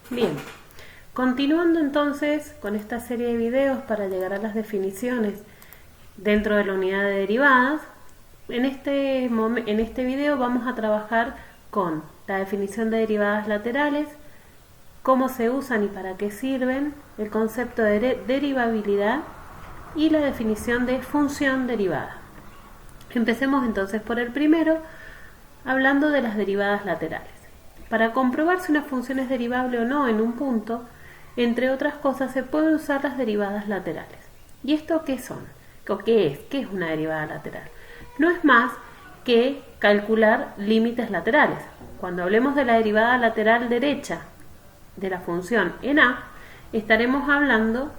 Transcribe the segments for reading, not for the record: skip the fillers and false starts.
Bien, continuando entonces con esta serie de videos para llegar a las definiciones dentro de la unidad de derivadas, en este video vamos a trabajar con la definición de derivadas laterales, cómo se usan y para qué sirven, el concepto de derivabilidad y la definición de función derivada. Empecemos entonces por el primero, hablando de las derivadas laterales. Para comprobar si una función es derivable o no en un punto, entre otras cosas, se pueden usar las derivadas laterales. ¿Y esto qué son? ¿O qué es? ¿Qué es una derivada lateral? No es más que calcular límites laterales. Cuando hablemos de la derivada lateral derecha de la función en A, estaremos hablando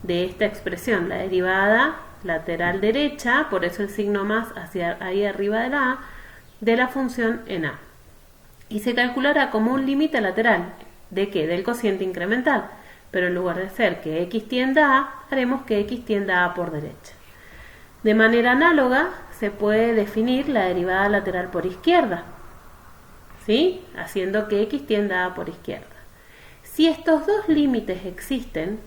de esta expresión, la derivada lateral derecha, por eso el signo más hacia ahí arriba de la A, de la función en A. Y se calculará como un límite lateral. ¿De qué? Del cociente incremental. Pero en lugar de ser que x tienda a A, haremos que x tienda a A por derecha. De manera análoga, se puede definir la derivada lateral por izquierda, ¿sí? Haciendo que x tienda a A por izquierda. Si estos dos límites existen,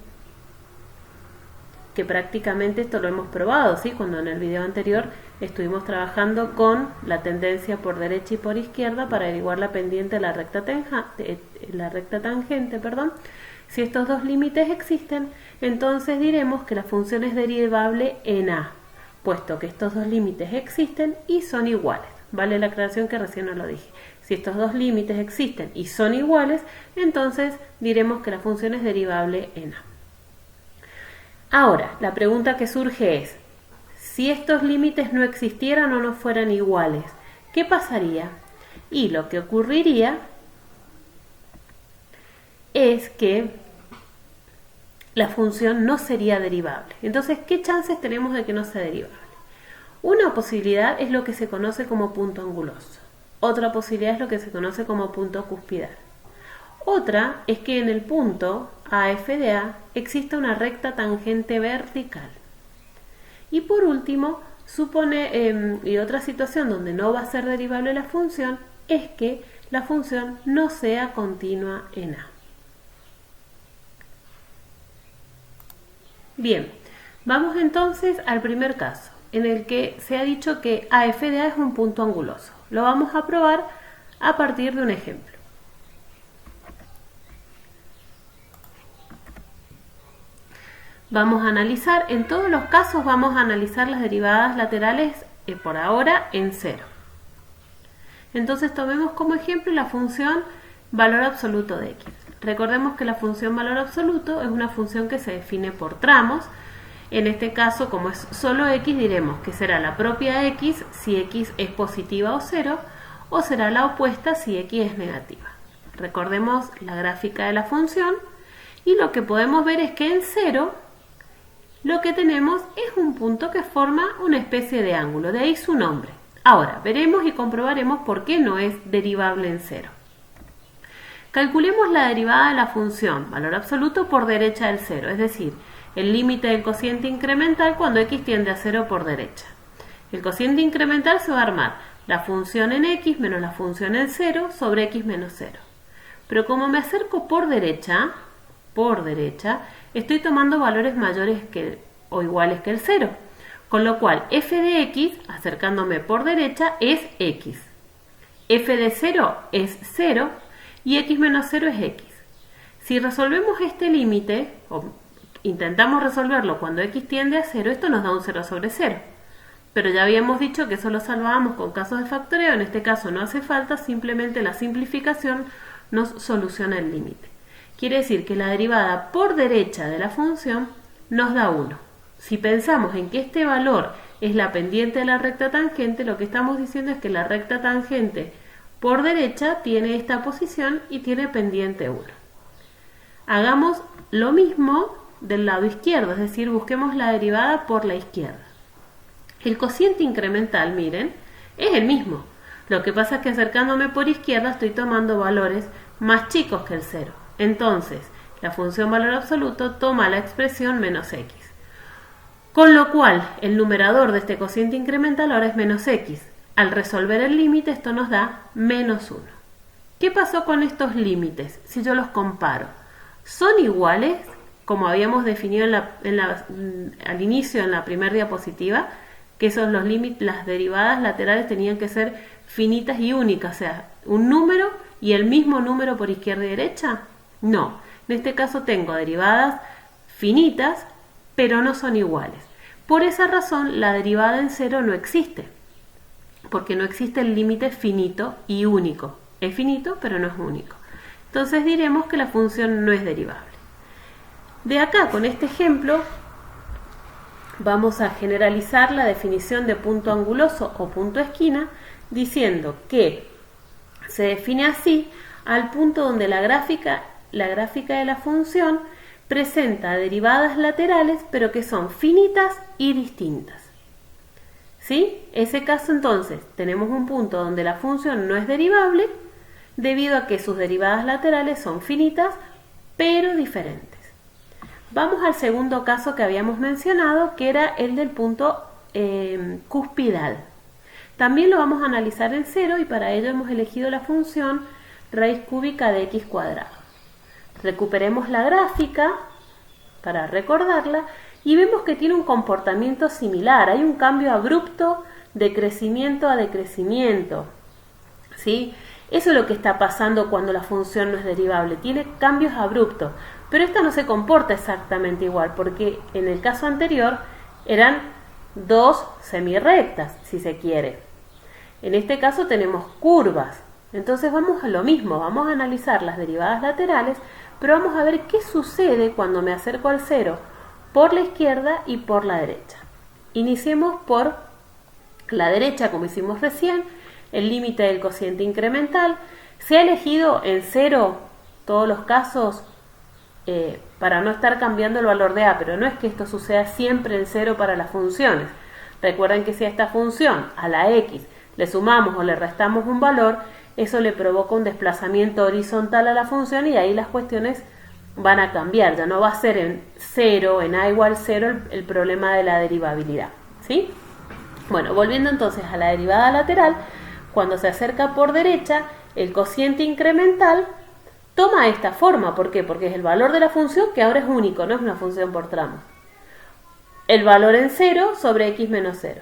que prácticamente esto lo hemos probado, ¿sí? Cuando en el video anterior estuvimos trabajando con la tendencia por derecha y por izquierda para averiguar la pendiente de la recta tangente. Si estos dos límites existen, entonces diremos que la función es derivable en A, puesto que estos dos límites existen y son iguales. Vale la aclaración que recién os lo dije. Si estos dos límites existen y son iguales, entonces diremos que la función es derivable en A. Ahora, la pregunta que surge es, si estos límites no existieran o no fueran iguales, ¿qué pasaría? Y lo que ocurriría es que la función no sería derivable. Entonces, ¿qué chances tenemos de que no sea derivable? Una posibilidad es lo que se conoce como punto anguloso. Otra posibilidad es lo que se conoce como punto cuspidal. Otra es que en el punto AF de A exista una recta tangente vertical. Y por último, y otra situación donde no va a ser derivable la función es que la función no sea continua en A. Bien, vamos entonces al primer caso, en el que se ha dicho que AF de A es un punto anguloso. Lo vamos a probar a partir de un ejemplo. Vamos a analizar, en todos los casos vamos a analizar las derivadas laterales por ahora en 0. Entonces tomemos como ejemplo la función valor absoluto de x. Recordemos que la función valor absoluto es una función que se define por tramos. En este caso, como es solo x, diremos que será la propia x si x es positiva o 0, o será la opuesta si x es negativa. Recordemos la gráfica de la función y lo que podemos ver es que en 0 lo que tenemos es un punto que forma una especie de ángulo, de ahí su nombre. Ahora, veremos y comprobaremos por qué no es derivable en 0. Calculemos la derivada de la función valor absoluto por derecha del 0, es decir, el límite del cociente incremental cuando x tiende a 0 por derecha. El cociente incremental se va a armar la función en x menos la función en 0 sobre x menos 0. Pero como me acerco por derecha, estoy tomando valores mayores o iguales que el 0. Con lo cual, f de x, acercándome por derecha, es x. F de 0 es 0 y x menos 0 es x. Si resolvemos este límite, o intentamos resolverlo cuando x tiende a 0, esto nos da un 0 sobre 0. Pero ya habíamos dicho que eso lo salvábamos con casos de factoreo, en este caso no hace falta, simplemente la simplificación nos soluciona el límite. Quiere decir que la derivada por derecha de la función nos da 1. Si pensamos en que este valor es la pendiente de la recta tangente, lo que estamos diciendo es que la recta tangente por derecha tiene esta posición y tiene pendiente 1. Hagamos lo mismo del lado izquierdo, es decir, busquemos la derivada por la izquierda. El cociente incremental, miren, es el mismo. Lo que pasa es que acercándome por izquierda estoy tomando valores más chicos que el 0. Entonces, la función valor absoluto toma la expresión menos x. Con lo cual, el numerador de este cociente incremental ahora es menos x. Al resolver el límite, esto nos da menos 1. ¿Qué pasó con estos límites? Si yo los comparo, ¿son iguales? Como habíamos definido al inicio en la primera diapositiva, que son los límites, las derivadas laterales tenían que ser finitas y únicas, o sea, un número y el mismo número por izquierda y derecha. No, en este caso tengo derivadas finitas, pero no son iguales. Por esa razón, la derivada en cero no existe, porque no existe el límite finito y único. Es finito, pero no es único. Entonces diremos que la función no es derivable. De acá, con este ejemplo, vamos a generalizar la definición de punto anguloso o punto esquina, diciendo que se define así al punto donde la gráfica de la función presenta derivadas laterales, pero que son finitas y distintas. ¿Sí? Ese caso, entonces, tenemos un punto donde la función no es derivable debido a que sus derivadas laterales son finitas, pero diferentes. Vamos al segundo caso que habíamos mencionado, que era el del punto cuspidal. También lo vamos a analizar en cero y para ello hemos elegido la función raíz cúbica de x cuadrado. Recuperemos la gráfica para recordarla y vemos que tiene un comportamiento similar. Hay un cambio abrupto de crecimiento a decrecimiento, ¿sí? Eso es lo que está pasando cuando la función no es derivable. Tiene cambios abruptos, pero esta no se comporta exactamente igual, porque en el caso anterior eran dos semirrectas, si se quiere. En este caso tenemos curvas. Entonces vamos a lo mismo, vamos a analizar las derivadas laterales, pero vamos a ver qué sucede cuando me acerco al cero por la izquierda y por la derecha. Iniciemos por la derecha, como hicimos recién, el límite del cociente incremental. Se ha elegido en cero todos los casos para no estar cambiando el valor de a, pero no es que esto suceda siempre en cero para las funciones. Recuerden que si a esta función, a la x, le sumamos o le restamos un valor, eso le provoca un desplazamiento horizontal a la función y ahí las cuestiones van a cambiar. Ya no va a ser en cero, en a igual 0, el problema de la derivabilidad, ¿sí? Bueno, volviendo entonces a la derivada lateral, cuando se acerca por derecha, el cociente incremental toma esta forma. ¿Por qué? Porque es el valor de la función que ahora es único, no es una función por tramos. El valor en 0 sobre x menos 0.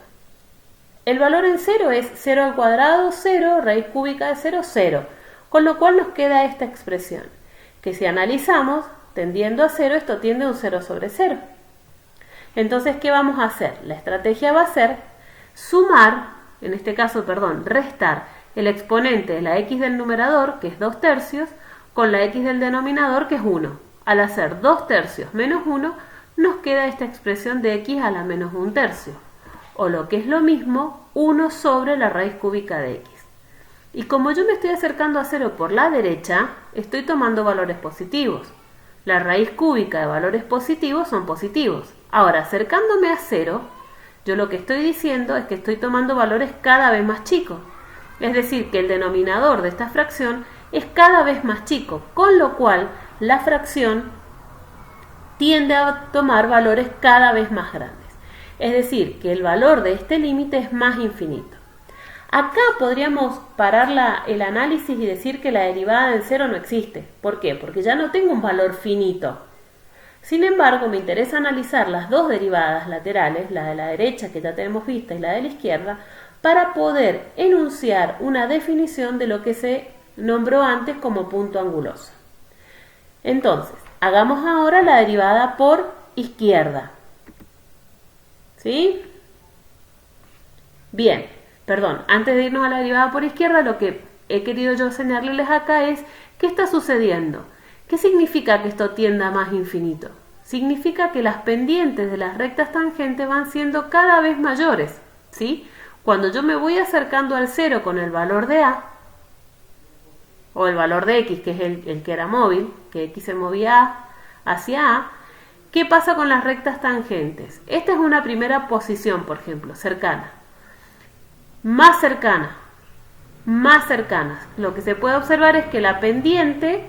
El valor en 0 es 0 al cuadrado, 0, raíz cúbica de 0, 0. Con lo cual nos queda esta expresión, que si analizamos, tendiendo a 0, esto tiende a un 0 sobre 0. Entonces, ¿qué vamos a hacer? La estrategia va a ser sumar, en este caso, restar el exponente de la x del numerador, que es 2/3, con la x del denominador, que es 1. Al hacer 2/3 menos 1, nos queda esta expresión de x a la menos 1/3. O lo que es lo mismo, 1 sobre la raíz cúbica de x. Y como yo me estoy acercando a 0 por la derecha, estoy tomando valores positivos. La raíz cúbica de valores positivos son positivos. Ahora, acercándome a 0, yo lo que estoy diciendo es que estoy tomando valores cada vez más chicos. Es decir, que el denominador de esta fracción es cada vez más chico, con lo cual la fracción tiende a tomar valores cada vez más grandes. Es decir, que el valor de este límite es más infinito. Acá podríamos parar el análisis y decir que la derivada en cero no existe. ¿Por qué? Porque ya no tengo un valor finito. Sin embargo, me interesa analizar las dos derivadas laterales, la de la derecha que ya tenemos vista y la de la izquierda, para poder enunciar una definición de lo que se nombró antes como punto anguloso. Entonces, hagamos ahora la derivada por izquierda. ¿Sí? Bien, antes de irnos a la derivada por izquierda, lo que he querido yo señalarles acá es ¿qué está sucediendo? ¿Qué significa que esto tienda a más infinito? Significa que las pendientes de las rectas tangentes van siendo cada vez mayores, ¿sí? Cuando yo me voy acercando al 0 con el valor de a, o el valor de x, que es el que era móvil, que x se movía hacia a, ¿qué pasa con las rectas tangentes? Esta es una primera posición, por ejemplo, cercana. Más cercanas. Lo que se puede observar es que la pendiente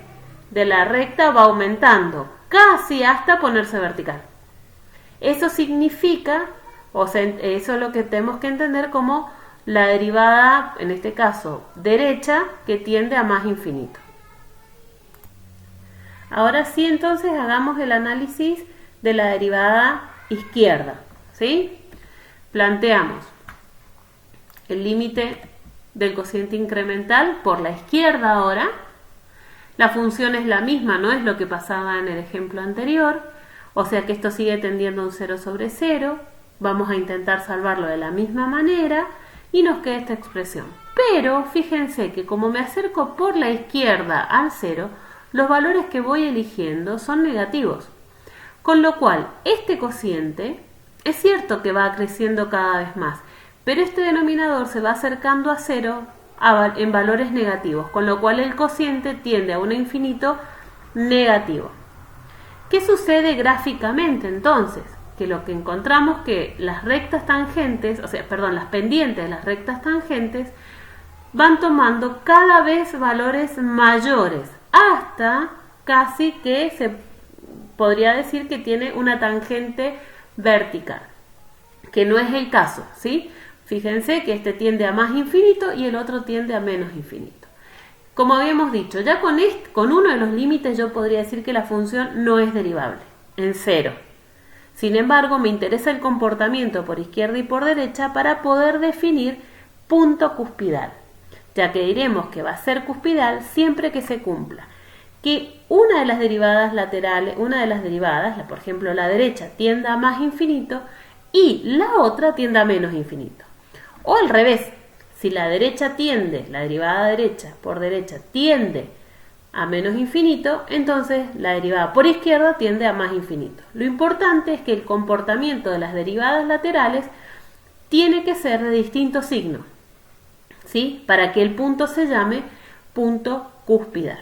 de la recta va aumentando, casi hasta ponerse vertical. Eso significa, eso es lo que tenemos que entender como la derivada, en este caso derecha, que tiende a más infinito. Ahora sí, entonces hagamos el análisis de la derivada izquierda, ¿sí? Planteamos el límite del cociente incremental por la izquierda ahora. La función es la misma, no es lo que pasaba en el ejemplo anterior, o sea que esto sigue tendiendo a un 0 sobre 0. Vamos a intentar salvarlo de la misma manera y nos queda esta expresión. Pero fíjense que como me acerco por la izquierda al 0, los valores que voy eligiendo son negativos. Con lo cual, este cociente es cierto que va creciendo cada vez más, pero este denominador se va acercando a 0 en valores negativos, con lo cual el cociente tiende a un infinito negativo. ¿Qué sucede gráficamente entonces? Que lo que encontramos que las rectas tangentes, las pendientes de las rectas tangentes van tomando cada vez valores mayores, hasta casi que se podría decir que tiene una tangente vertical, que no es el caso, ¿sí? Fíjense que este tiende a más infinito y el otro tiende a menos infinito. Como habíamos dicho, ya con uno de los límites yo podría decir que la función no es derivable, en 0. Sin embargo, me interesa el comportamiento por izquierda y por derecha para poder definir punto cuspidal, ya que diremos que va a ser cuspidal siempre que se cumpla que una de las derivadas laterales, por ejemplo la derecha, tienda a más infinito y la otra tienda a menos infinito. O al revés, si la derivada derecha por derecha tiende a menos infinito, entonces la derivada por izquierda tiende a más infinito. Lo importante es que el comportamiento de las derivadas laterales tiene que ser de distinto signo, ¿sí? Para que el punto se llame punto cuspidal.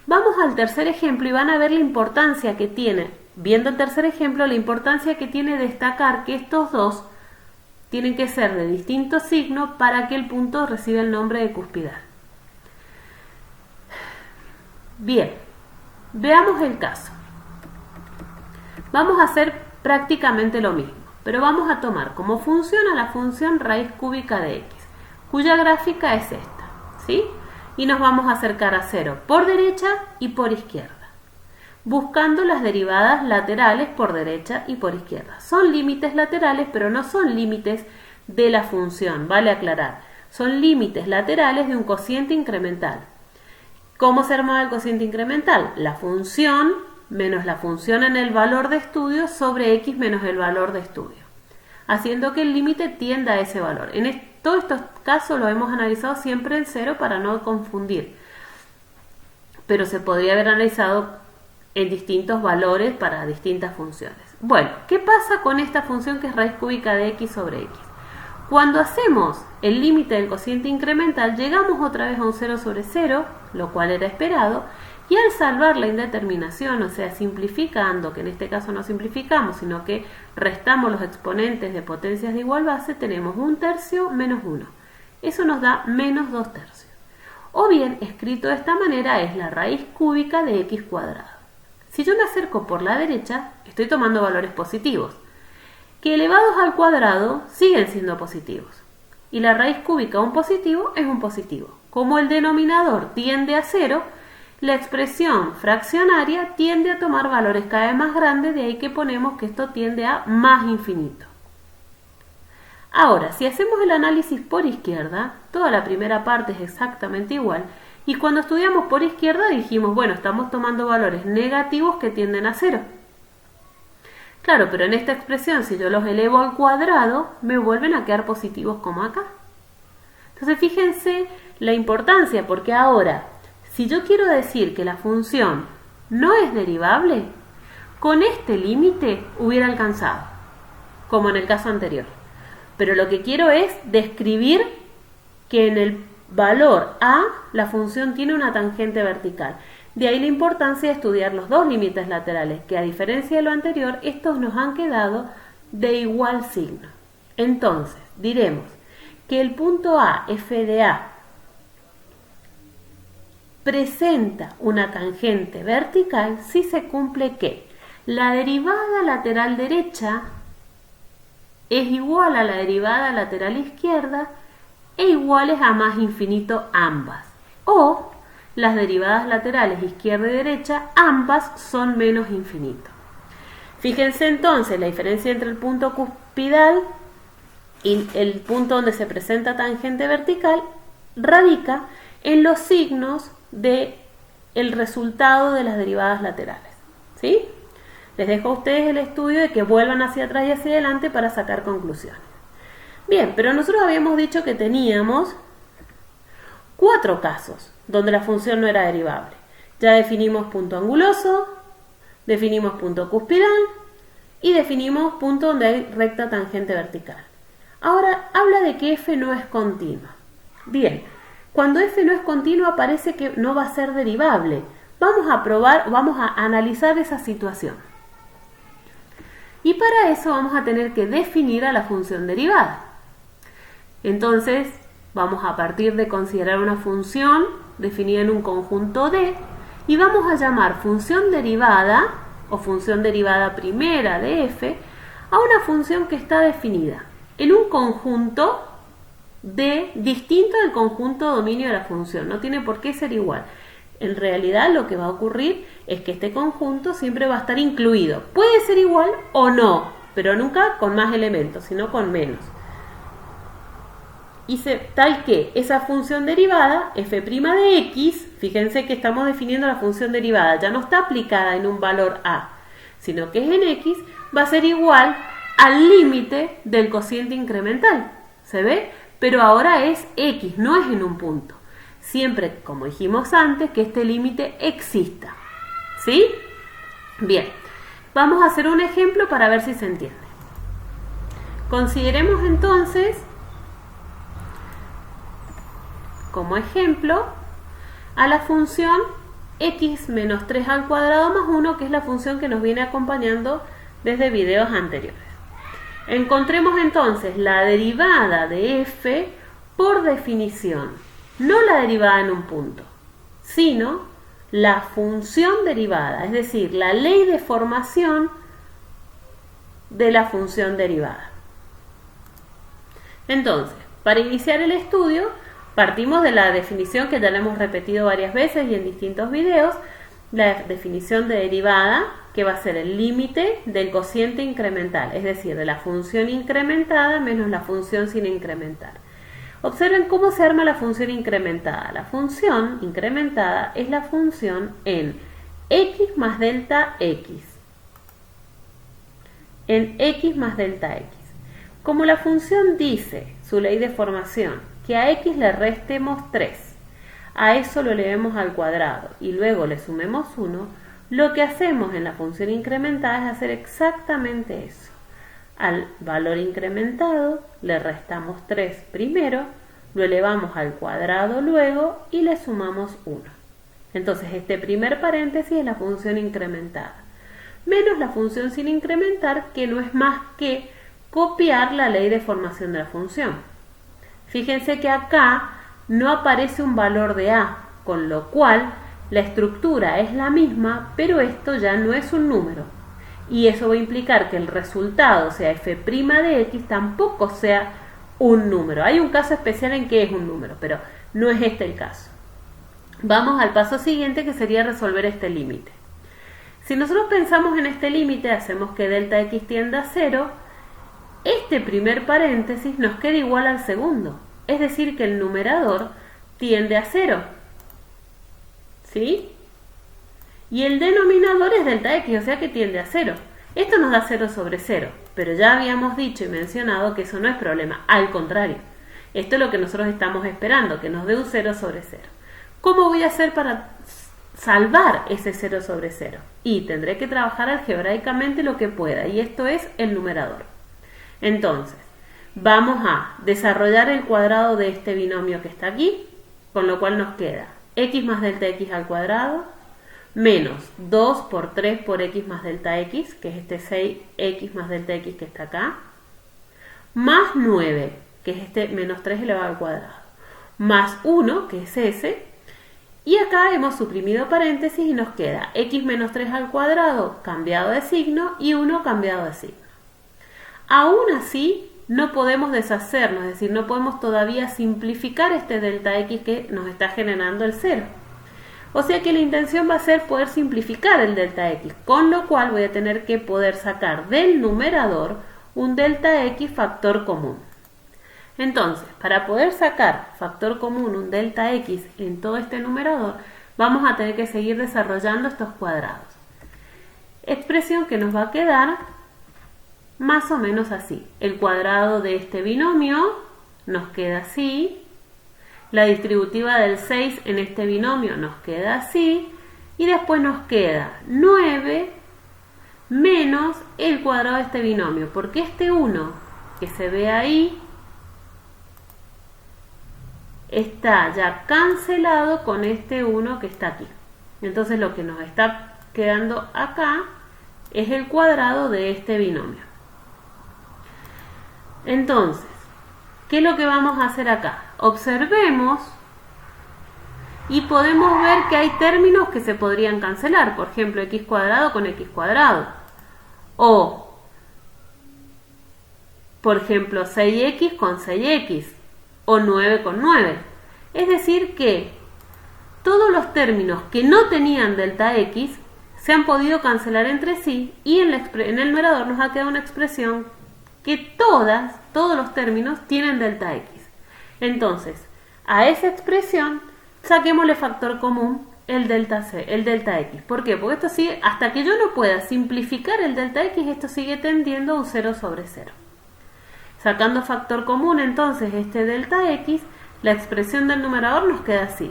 Vamos al tercer ejemplo y van a ver la importancia que tiene, viendo el tercer ejemplo, la importancia que tiene destacar que estos dos tienen que ser de distinto signo para que el punto reciba el nombre de cuspidal. Bien, veamos el caso. Vamos a hacer prácticamente lo mismo, pero vamos a tomar como función a la función raíz cúbica de x, cuya gráfica es esta, ¿sí? Y nos vamos a acercar a 0 por derecha y por izquierda, buscando las derivadas laterales por derecha y por izquierda. Son límites laterales, pero no son límites de la función, vale aclarar. Son límites laterales de un cociente incremental. ¿Cómo se armaba el cociente incremental? La función menos la función en el valor de estudio sobre x menos el valor de estudio, haciendo que el límite tienda a ese valor. En todos estos casos lo hemos analizado siempre en 0 para no confundir, pero se podría haber analizado en distintos valores para distintas funciones. Bueno, ¿qué pasa con esta función que es raíz cúbica de x sobre x? Cuando hacemos el límite del cociente incremental, llegamos otra vez a un 0 sobre 0, lo cual era esperado, y al salvar la indeterminación, o sea, simplificando, que en este caso no simplificamos, sino que restamos los exponentes de potencias de igual base, tenemos 1/3 menos 1. Eso nos da menos 2/3. O bien, escrito de esta manera, es la raíz cúbica de x cuadrado. Si yo me acerco por la derecha, estoy tomando valores positivos, que elevados al cuadrado siguen siendo positivos. Y la raíz cúbica de un positivo es un positivo. Como el denominador tiende a 0, la expresión fraccionaria tiende a tomar valores cada vez más grandes, de ahí que ponemos que esto tiende a más infinito. Ahora, si hacemos el análisis por izquierda, toda la primera parte es exactamente igual, y cuando estudiamos por izquierda dijimos, bueno, estamos tomando valores negativos que tienden a 0. Claro, pero en esta expresión, si yo los elevo al cuadrado, me vuelven a quedar positivos como acá. Entonces, fíjense la importancia, porque ahora, si yo quiero decir que la función no es derivable, con este límite hubiera alcanzado, como en el caso anterior. Pero lo que quiero es describir que en el valor a la función tiene una tangente vertical. De ahí la importancia de estudiar los dos límites laterales, que a diferencia de lo anterior, estos nos han quedado de igual signo. Entonces, diremos que el punto A, f de A, presenta una tangente vertical si se cumple que la derivada lateral derecha es igual a la derivada lateral izquierda e iguales a más infinito ambas. O las derivadas laterales izquierda y derecha, ambas son menos infinito. Fíjense entonces la diferencia entre el punto cuspidal y el punto donde se presenta tangente vertical radica en los signos del resultado de las derivadas laterales. ¿Sí? Les dejo a ustedes el estudio de que vuelvan hacia atrás y hacia adelante para sacar conclusiones. Bien, pero nosotros habíamos dicho que teníamos 4 casos donde la función no era derivable. Ya definimos punto anguloso, definimos punto cuspidal y definimos punto donde hay recta tangente vertical. Ahora habla de que f no es continua. Bien, cuando f no es continua parece que no va a ser derivable. Vamos a analizar esa situación. Y para eso vamos a tener que definir a la función derivada. Entonces, vamos a partir de considerar una función definida en un conjunto D y vamos a llamar función derivada o función derivada primera de f a una función que está definida en un conjunto D distinto del conjunto dominio de la función. No tiene por qué ser igual. En realidad lo que va a ocurrir es que este conjunto siempre va a estar incluido. Puede ser igual o no, pero nunca con más elementos, sino con menos. Y tal que esa función derivada, f' de x, fíjense que estamos definiendo la función derivada, ya no está aplicada en un valor a, sino que es en x, va a ser igual al límite del cociente incremental. ¿Se ve? Pero ahora es x, no es en un punto. Siempre, como dijimos antes, que este límite exista. ¿Sí? Bien, vamos a hacer un ejemplo para ver si se entiende. Consideremos entonces como ejemplo a la función x menos 3 al cuadrado más 1, que es la función que nos viene acompañando desde videos anteriores. Encontremos entonces la derivada de f por definición, no la derivada en un punto, sino la función derivada, es decir, la ley de formación de la función derivada. Entonces, para iniciar el estudio, partimos de la definición que ya la hemos repetido varias veces y en distintos videos, la definición de derivada, que va a ser el límite del cociente incremental, es decir, de la función incrementada menos la función sin incrementar. Observen cómo se arma la función incrementada. La función incrementada es la función en x más delta x. En x más delta x. Como la función dice, su ley de formación, que a x le restemos 3, a eso lo elevemos al cuadrado y luego le sumemos 1, lo que hacemos en la función incrementada es hacer exactamente eso. Al valor incrementado le restamos 3 primero, lo elevamos al cuadrado luego y le sumamos 1. Entonces este primer paréntesis es la función incrementada, menos la función sin incrementar, que no es más que copiar la ley de formación de la función. Fíjense que acá no aparece un valor de a, con lo cual la estructura es la misma, pero esto ya no es un número. Y eso va a implicar que el resultado, sea f' de x, tampoco sea un número. Hay un caso especial en que es un número, pero no es este el caso. Vamos al paso siguiente, que sería resolver este límite. Si nosotros pensamos en este límite, hacemos que delta x tienda a 0, este primer paréntesis nos queda igual al segundo, es decir, que el numerador tiende a 0. ¿Sí? Y el denominador es delta x, o sea que tiende a 0. Esto nos da 0 sobre 0, pero ya habíamos dicho y mencionado que eso no es problema, al contrario. Esto es lo que nosotros estamos esperando, que nos dé un 0 sobre 0. ¿Cómo voy a hacer para salvar ese 0 sobre 0? Y tendré que trabajar algebraicamente lo que pueda, y esto es el numerador. Entonces, vamos a desarrollar el cuadrado de este binomio que está aquí, con lo cual nos queda x más delta x al cuadrado, menos 2 por 3 por x más delta x, que es este 6x más delta x que está acá, más 9, que es este menos 3 elevado al cuadrado, más 1, que es ese, y acá hemos suprimido paréntesis y nos queda x menos 3 al cuadrado cambiado de signo y 1 cambiado de signo. Aún así, no podemos deshacernos, es decir, no podemos todavía simplificar este delta x que nos está generando el 0. O sea que la intención va a ser poder simplificar el delta x, con lo cual voy a tener que poder sacar del numerador un delta x factor común. Entonces, para poder sacar factor común, un delta x en todo este numerador, vamos a tener que seguir desarrollando estos cuadrados. Expresión que nos va a quedar más o menos así. El cuadrado de este binomio nos queda así. La distributiva del 6 en este binomio nos queda así. Y después nos queda 9 menos el cuadrado de este binomio. Porque este 1 que se ve ahí está ya cancelado con este 1 que está aquí. Entonces lo que nos está quedando acá es el cuadrado de este binomio. Entonces, ¿qué es lo que vamos a hacer acá? Observemos y podemos ver que hay términos que se podrían cancelar. Por ejemplo, x cuadrado con x cuadrado. O, por ejemplo, 6x con 6x. O 9 con 9. Es decir que todos los términos que no tenían delta x se han podido cancelar entre sí y en el numerador nos ha quedado una expresión que todos los términos tienen delta x. Entonces, a esa expresión saquémosle factor común el delta x. ¿Por qué? Porque esto sigue, hasta que yo no pueda simplificar el delta x, esto sigue tendiendo a un 0 sobre 0. Sacando factor común entonces este delta x, la expresión del numerador nos queda así.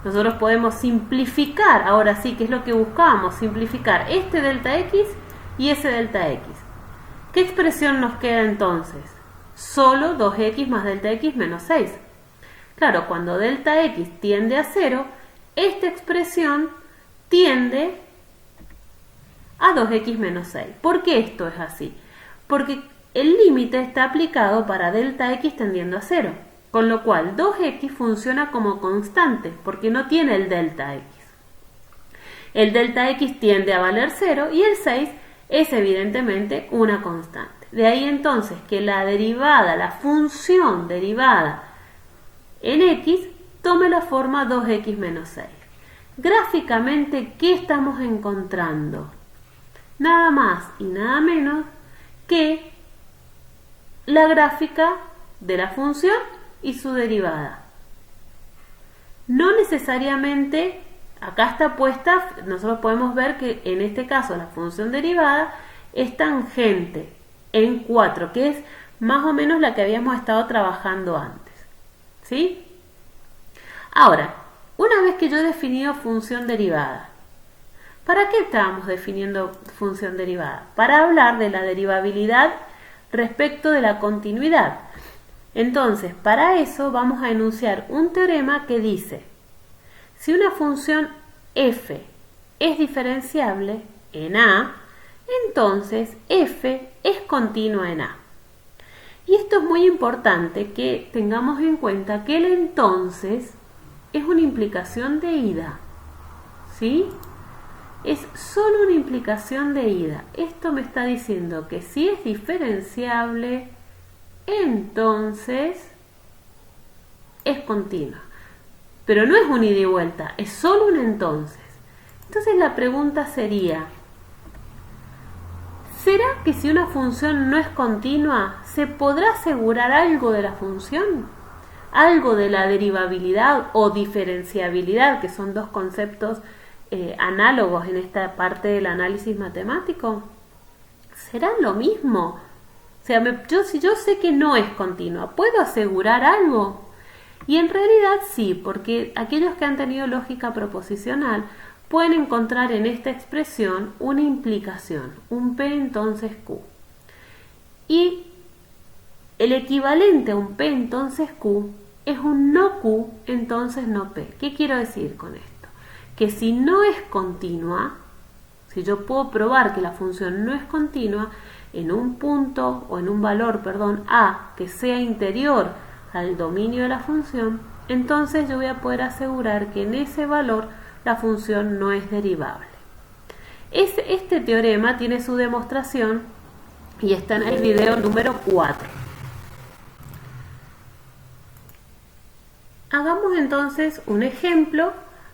Nosotros podemos simplificar, ahora sí, que es lo que buscábamos, simplificar este delta x y ese delta x. ¿Qué expresión nos queda entonces? Solo 2x más delta x menos 6. Claro, cuando delta x tiende a 0, esta expresión tiende a 2x menos 6. ¿Por qué esto es así? Porque el límite está aplicado para delta x tendiendo a 0, con lo cual 2x funciona como constante, porque no tiene el delta x. El delta x tiende a valer 0 y el 6 es evidentemente una constante. De ahí entonces que la derivada, la función derivada en x, tome la forma 2x menos 6. Gráficamente, ¿qué estamos encontrando? Nada más y nada menos que la gráfica de la función y su derivada. No necesariamente, acá está puesta, nosotros podemos ver que en este caso la función derivada es tangente en 4, que es más o menos la que habíamos estado trabajando antes. ¿Sí? Ahora, una vez que yo he definido función derivada, ¿para qué estábamos definiendo función derivada? Para hablar de la derivabilidad respecto de la continuidad. Entonces, para eso vamos a enunciar un teorema que dice: si una función f es diferenciable en A, entonces f es continua en A. Y esto es muy importante que tengamos en cuenta que el entonces es una implicación de ida. ¿Sí? Es solo una implicación de ida. Esto me está diciendo que si es diferenciable, entonces es continua. Pero no es un ida y vuelta, es solo un entonces. Entonces la pregunta sería: ¿será que si una función no es continua, se podrá asegurar algo de la función? ¿Algo de la derivabilidad o diferenciabilidad, que son dos conceptos análogos en esta parte del análisis matemático? ¿Será lo mismo? O sea, si yo sé que no es continua, ¿puedo asegurar algo? Y en realidad sí, porque aquellos que han tenido lógica proposicional pueden encontrar en esta expresión una implicación, un P entonces Q. Y el equivalente a un P entonces Q es un no Q entonces no P. ¿Qué quiero decir con esto? Que si no es continua, si yo puedo probar que la función no es continua, en un punto o en un valor, A, que sea interior al dominio de la función, entonces yo voy a poder asegurar que en ese valor la función no es derivable. Este teorema tiene su demostración y está en el video número 4. Hagamos entonces un ejemplo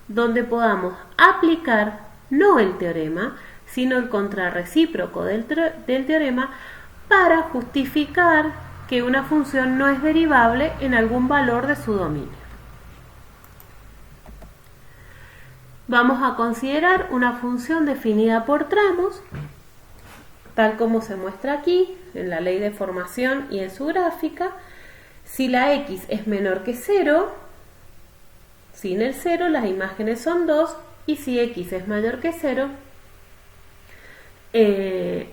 donde podamos aplicar no el teorema, sino el contrarrecíproco del teorema para justificar que una función no es derivable en algún valor de su dominio. Vamos a considerar una función definida por tramos, tal como se muestra aquí en la ley de formación y en su gráfica. Si la x es menor que 0, sin el 0 las imágenes son 2, y si x es mayor que 0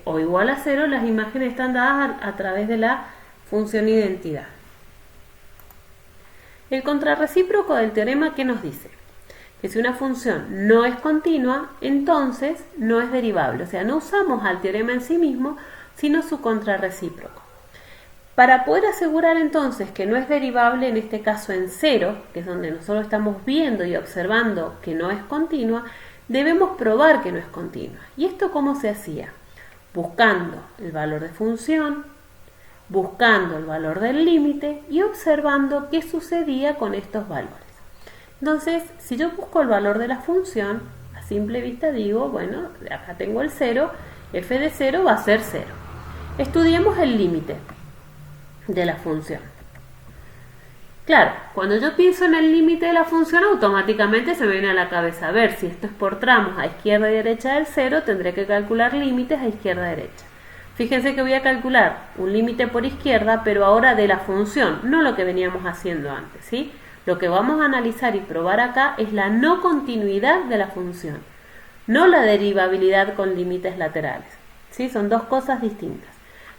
o igual a 0, las imágenes están dadas a través de la función identidad. El contrarrecíproco del teorema, ¿qué nos dice? Que si una función no es continua, entonces no es derivable. O sea, no usamos al teorema en sí mismo, sino su contrarrecíproco. Para poder asegurar entonces que no es derivable, en este caso en 0, que es donde nosotros estamos viendo y observando que no es continua, debemos probar que no es continua. ¿Y esto cómo se hacía? Buscando el valor de función, buscando el valor del límite y observando qué sucedía con estos valores. Entonces, si yo busco el valor de la función, a simple vista digo, bueno, acá tengo el 0, f de 0 va a ser 0. Estudiemos el límite de la función. Claro, cuando yo pienso en el límite de la función, automáticamente se me viene a la cabeza, a ver, si esto es por tramos a izquierda y derecha del 0, tendré que calcular límites a izquierda y derecha. Fíjense que voy a calcular un límite por izquierda, pero ahora de la función, no lo que veníamos haciendo antes, ¿sí? Lo que vamos a analizar y probar acá es la no continuidad de la función, no la derivabilidad con límites laterales, ¿sí? Son dos cosas distintas.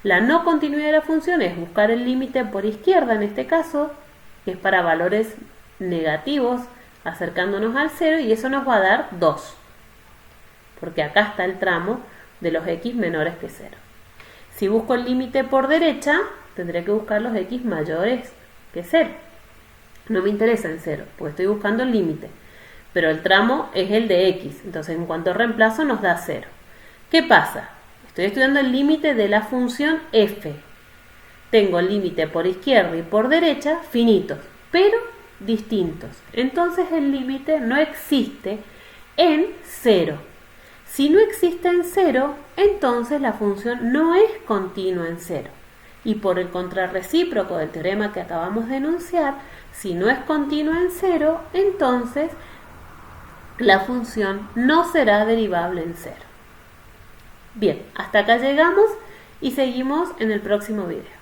La no continuidad de la función es buscar el límite por izquierda en este caso, que es para valores negativos, acercándonos al 0, y eso nos va a dar 2, porque acá está el tramo de los x menores que 0. Si busco el límite por derecha, tendré que buscar los x mayores que 0. No me interesa en 0, porque estoy buscando el límite, pero el tramo es el de x, entonces en cuanto reemplazo nos da 0. ¿Qué pasa? Estoy estudiando el límite de la función f. Tengo el límite por izquierda y por derecha finitos, pero distintos. Entonces el límite no existe en 0. Si no existe en 0, entonces la función no es continua en 0. Y por el contrarrecíproco del teorema que acabamos de enunciar, si no es continua en 0, entonces la función no será derivable en 0. Bien, hasta acá llegamos y seguimos en el próximo video.